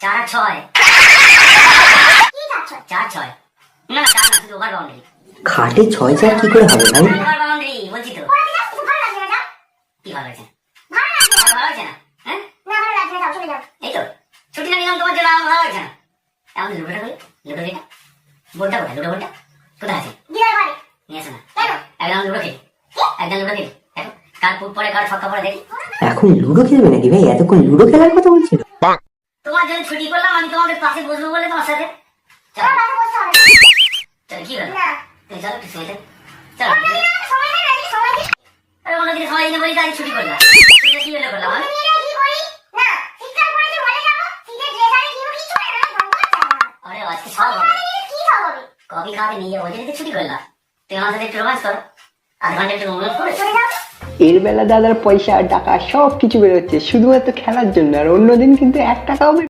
4-6 4-6 না 4 না শুধু ওভার বাউন্ডারি। খাটে 6-4 কি করে হবে ভাই? ওভার বাউন্ডারি বলছি তো। কি ভালো লাগছে? ভালো লাগছে না? হ্যাঁ এই তো ছুটিটা নিলাম তোমার জন্য, আমার ভালো লাগছে না। এখন লুডোটা করি, লুডো খেলা বোর্ডটা কোথায়? লুডো বোর্ডটা কোথায় আছে? নিয়ে আসো না। একদম লুডো খেলি, একদম লুডো খেলি। দেখো কার পুট পরে কার ছক্কা পরে দেখি। এখন লুডো খেলবে নাকি ভাই? এতক্ষণ লুডো খেলার কথা বলছিল। তোমার জন্য ছুটি করলাম, আমি তোমাদের পাশে বসবো বলে তোমার সাথে। চলো চলো কি হলো? তুমি চলো একটু সময় চলো। আরে অন্যদিকে সময় দিনে বলি তো আজ ছুটি করলাম। ছুটিটা কি হলো করলাম আমি? আরে আজকে সব হবে। কফি খাওয়াতে নিয়ে যাবো, ওই জন্য তো ছুটি করলাম। তুমি আমার সাথে একটু রোমান্স করো, আধ ঘন্টা একটু রোমান্স করে চলে যাও। এর বেলা দাদার পয়সা টাকা সব কিছু বেরোচ্ছে শুধুমাত্র খেলার জন্য, আর অন্যদিন কিন্তু 1 টাকাও